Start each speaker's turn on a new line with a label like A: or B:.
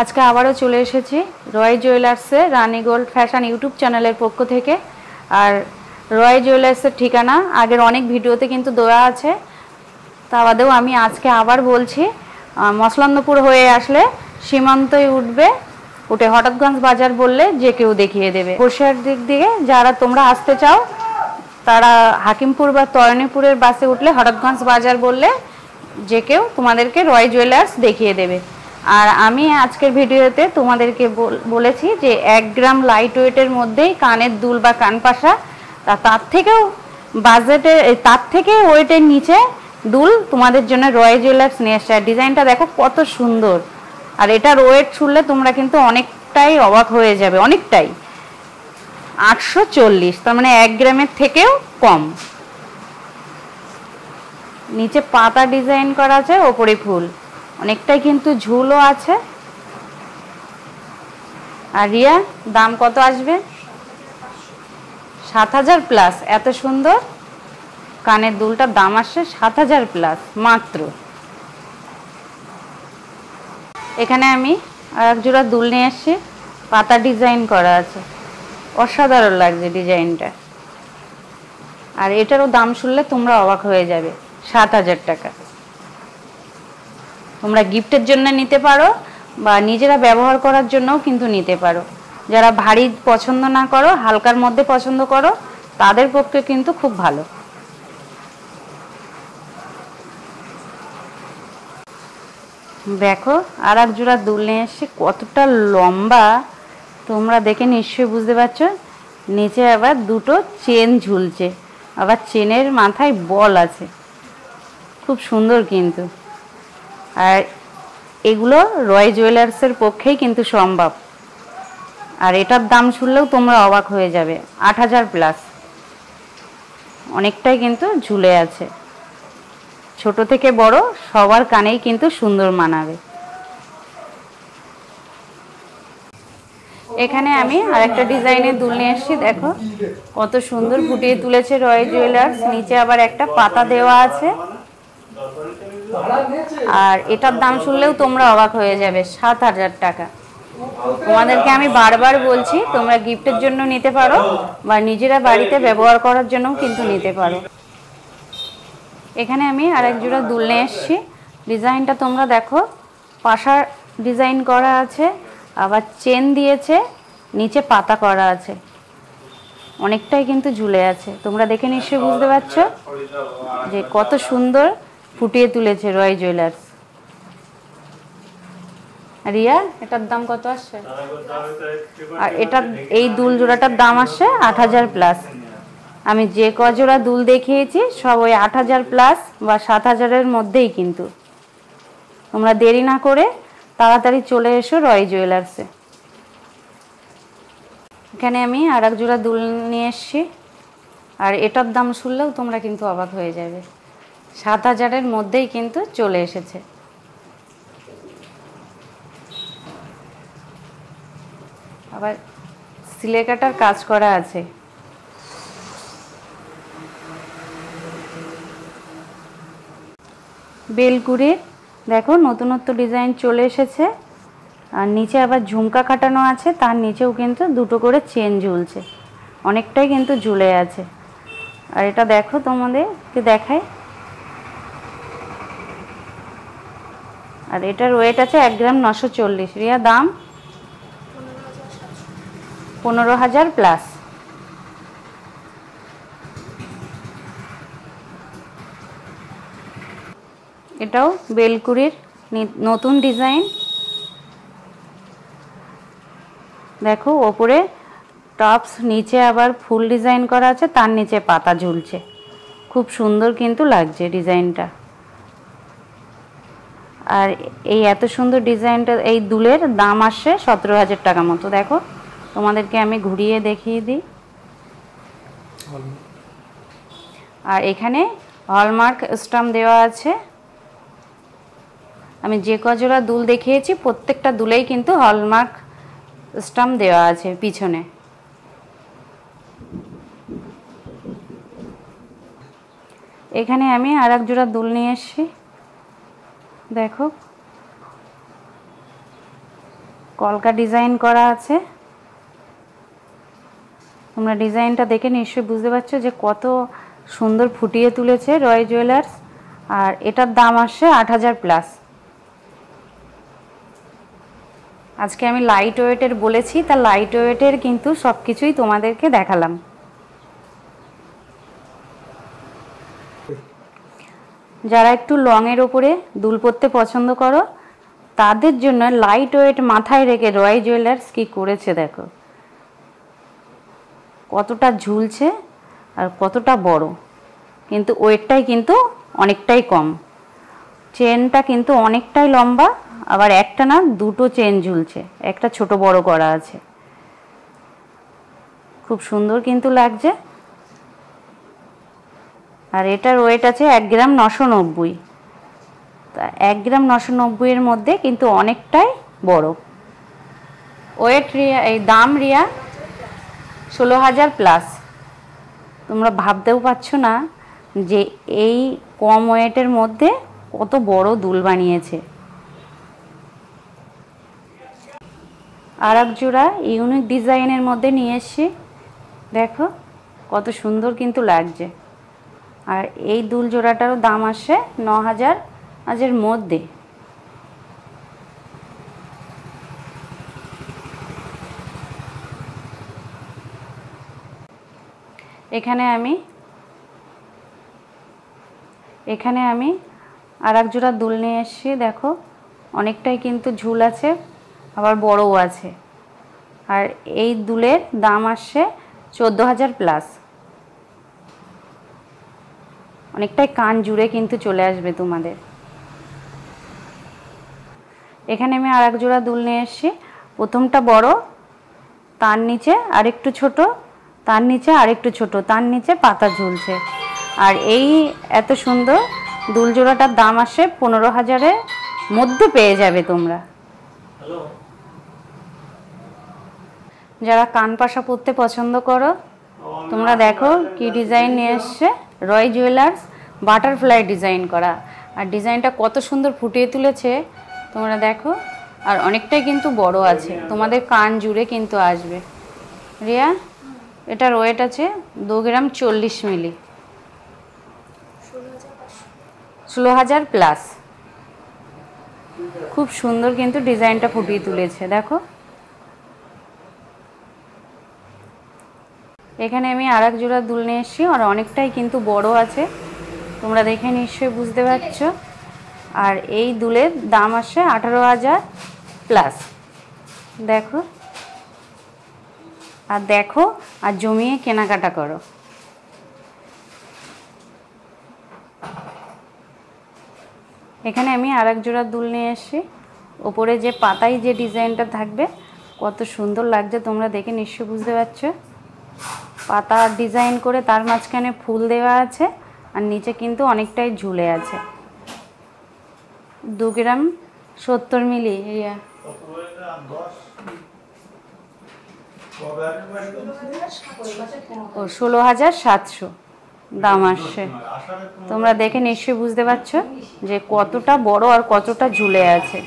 A: আজকে আবারও চলে এসেছি রয় জুয়েলার্সে রানী গোল্ড ফ্যাশন ইউটিউব চ্যানেলের পক্ষ থেকে। আর রয় জুয়েলার্সের ঠিকানা আগের অনেক ভিডিওতে কিন্তু দেওয়া আছে, তা বাদেও আমি আজকে আবার বলছি। মসলন্দপুর হয়ে আসলে সীমান্তই উঠে হঠাৎগঞ্জ বাজার বললে যে কেউ দেখিয়ে দেবে। বসিরহাট দিক দিয়ে যারা তোমরা আসতে চাও তারা হাকিমপুর বা তরণীপুরের বাসে উঠলে হঠাৎগঞ্জ বাজার বললে যে কেউ তোমাদেরকে রয় জুয়েলার্স দেখিয়ে দেবে। আর আমি আজকের ভিডিওতে তোমাদেরকে বলেছি যে 1 গ্রাম লাইট ওয়েটের মধ্যেই কানের দুল বা কানপাশা, তার থেকেও বাজেটের তার থেকে ওয়েটের নিচে দুল তোমাদের জন্য রয় জুয়েলার্স নিয়ে এসছে। আর ডিজাইনটা দেখো কত সুন্দর, আর এটার ওয়েট শুনলে তোমরা কিন্তু অনেকটাই অবাক হয়ে যাবে। অনেকটাই 840, তার মানে 1 গ্রামের থেকেও কম। নিচে পাতা ডিজাইন করা আছে, ওপরে ফুল, অনেকটাই কিন্তু ঝুলও আছে। আর রিয়া দাম কত আসবে? 7000 প্লাস। এত সুন্দর কানের দুলটার দাম আসছে 7000 প্লাস মাত্র। এখানে আমি আর এক জোড়া দুল নিয়ে এসেছি, পাতা ডিজাইন করা আছে, অসাধারণ লাগছে ডিজাইনটা। আর এটারও দাম শুনলে তোমরা অবাক হয়ে যাবে, 7000 টাকা। তোমরা গিফটের জন্য নিতে পারো বা নিজেরা ব্যবহার করার জন্যও কিন্তু নিতে পারো। যারা ভারী পছন্দ না করো, হালকার মধ্যে পছন্দ করো, তাদের পক্ষে কিন্তু খুব ভালো। দেখো আর এক জোড়া দুল নিয়ে এসে কতটা লম্বা, তোমরা দেখে নিশ্চয়ই বুঝতে পারছো। নিচে আবার দুটো চেন ঝুলছে, আবার চেনের মাথায় বল আছে, খুব সুন্দর কিন্তু। আর এগুলো রয় জুয়েলার্সের পক্ষেই কিন্তু সম্ভব। আর এটার দাম শুনলেও তোমরা অবাক হয়ে যাবে, 8000 প্লাস। অনেকটাই কিন্তু ঝুলে আছে, ছোট থেকে বড় সবার কানেই কিন্তু সুন্দর মানাবে। এখানে আমি আরেকটা ডিজাইনের দুল নিয়ে এসেছি, দেখো কত সুন্দর ফুটিয়ে তুলেছে রয় জুয়েলার্স। নিচে আবার একটা পাতা দেওয়া আছে, আর এটার দাম শুনলেও তোমরা অবাক হয়ে যাবে, 7000 টাকা। তোমাদেরকে আমি বারবার বলছি তোমরা গিফটের জন্য নিতে পারো বা নিজেরা বাড়িতে ব্যবহার করার জন্যও কিন্তু নিতে পারো। এখানে আমি আরেক জোড়া দুল নিয়ে এসেছি, ডিজাইনটা তোমরা দেখো, পাশার ডিজাইন করা আছে, আবার চেন দিয়েছে, নিচে পাতা করা আছে, অনেকটাই কিন্তু ঝুলে আছে। তোমরা দেখে নিশ্চয়ই বুঝতে পারছো যে কত সুন্দর ফুটিয়ে তুলেছে রয় জুয়েলার্স। রিয়া এটার দাম কত আসছে? আর এটা এই দুল জোড়াটার দাম আসছে 8000 প্লাস। আমি যে কজোড়া দুল দেখিয়েছি সব ওই 8000 প্লাস বা 7000-এর মধ্যেই কিন্তু। তোমরা দেরি না করে তাড়াতাড়ি চলে এসো রয় জুয়েলার্সে। এখানে আমি আর এক জোড়া দুল নিয়ে এসেছি, আর এটার দাম শুনলেও তোমরা কিন্তু অবাক হয়ে যাবে, 7000-এর মধ্যেই কিন্তু চলে এসেছে। আবার সিলেকাটার কাজ করা আছে। বেলকুড়ির দেখো নতুনত্ব ডিজাইন চলে এসেছে, আর নিচে আবার ঝুমকা কাটানো আছে, তার নিচেও কিন্তু দুটো করে চেন ঝুলছে, অনেকটাই কিন্তু ঝুলে আছে। আর এটা দেখো তোমাদেরকে দেখাই, আর এটার ওয়েট আছে 1 গ্রাম 940। রিয়া দাম 15000 প্লাস। এটাও বেলকুড়ির নতুন ডিজাইন, দেখো ওপরে টপস, নিচে আবার ফুল ডিজাইন করা আছে, তার নিচে পাতা ঝুলছে, খুব সুন্দর কিন্তু লাগছে ডিজাইনটা। আর এই এত সুন্দর ডিজাইনটা, এই দুলের দাম আসছে 17000 টাকা মতো। দেখো তোমাদেরকে আমি ঘুরিয়ে দেখিয়ে দিই। আর এখানে হলমার্ক স্টাম্প দেওয়া আছে। আমি যে কজোড়া দুল দেখিয়েছি প্রত্যেকটা দুলেই কিন্তু হলমার্ক স্টাম্প দেওয়া আছে পিছনে। এখানে আমি আর এক জোড়া দুল নিয়ে এসেছি, দেখো কলকা ডিজাইন করা আছে। তোমরা ডিজাইনটা দেখে নিশ্চয়ই বুঝতে পারছো যে কত সুন্দর ফুটিয়ে তুলেছে রয় জুয়েলার্স। আর এটার দাম আসছে ৮,০০০ প্লাস। আজকে আমি লাইট ওয়েটের বলেছি, তা লাইট ওয়েটের কিন্তু সব কিছুই তোমাদেরকে দেখালাম। যারা একটু লংয়ের ওপরে দুল পরতে পছন্দ করো তাদের জন্য লাইট ওয়েট মাথায় রেখে রয় জুয়েলার্স কি করেছে দেখো, কতটা ঝুলছে আর কতটা বড়, কিন্তু ওয়েটটাই কিন্তু অনেকটাই কম। চেনটা কিন্তু অনেকটাই লম্বা, আবার একটা না দুটো চেন ঝুলছে, একটা ছোট বড় করা আছে। খুব সুন্দর কিন্তু লাগছে। আর এটার ওয়েট আছে 1 গ্রাম 990। তা 1 গ্রাম 990 এর মধ্যে কিন্তু অনেকটাই বড়। ওয়েট রিয়া, এই দাম রিয়া 16,000 প্লাস। তোমরা ভাবতেও পারছো না যে এই কম ওয়েটের মধ্যে কত বড় দুল বানিয়েছে। আর এক জোড়া ইউনিক ডিজাইনের মধ্যে নিয়ে এসছি, দেখো কত সুন্দর কিন্তু লাগছে। আর এই দুল জোড়াটারও দাম আসে 9,000 মধ্যে। এখানে আমি আর এক জোড়া দুল নিয়ে এসেছি, দেখো অনেকটাই কিন্তু ঝুল আছে, আবার বড়ও আছে। আর এই দুলের দাম আসছে 14,000 প্লাস। অনেকটাই কান জুড়ে কিন্তু চলে আসবে তোমাদের। এখানে আমি আর এক জোড়া দুল নিয়ে এসেছি। প্রথমটা বড়, তার নিচে আরেকটু ছোট, তার নিচে আরেকটু ছোট, তার নিচে পাতা ঝুলছে। আর এই এত সুন্দর দুল জোড়াটার দাম আসে 15,000-এর মধ্যে পেয়ে যাবে তোমরা। যারা কান পাশা পরতে পছন্দ করো তোমরা দেখো কি ডিজাইন নিয়ে এসছে রয় জুয়েলার্স, বাটারফ্লাই ডিজাইন করা। আর ডিজাইনটা কত সুন্দর ফুটিয়ে তুলেছে তোমরা দেখো। আর অনেকটাই কিন্তু বড় আছে, তোমাদের কান জুড়ে কিন্তু আসবে। রিয়া, এটার ওয়েট আছে 2 গ্রাম 40 মিলি, 16,000 প্লাস। খুব সুন্দর কিন্তু ডিজাইনটা ফুটিয়ে তুলেছে দেখো। এখানে আমি আর এক জোড়া দুল নিয়ে এসেছি, আর অনেকটাই কিন্তু বড় আছে, তোমরা দেখে নিশ্চয়ই বুঝতে পারছো। আর এই দুলের দাম আসে 18,000 প্লাস। দেখো আর দেখো আর জমিয়ে কেনাকাটা করো। এখানে আমি আর এক জোড়া দুল নিয়ে এসেছি, ওপরে যে পাতায় যে ডিজাইনটা থাকবে কত সুন্দর লাগছে, তোমরা দেখে নিশ্চয়ই বুঝতে পারছো। পাতা ডিজাইন করে তার মাঝখানে ফুল দেওয়া আছে, আর নিচে কিন্তু অনেকটাই ঝুলে আছে। 2 গ্রাম 70 মিলি। রিয়া, 16,700 দাম আসছে। তোমরা দেখে নিশ্চয়ই বুঝতে পারছো যে কতটা বড় আর কতটা ঝুলে আছে।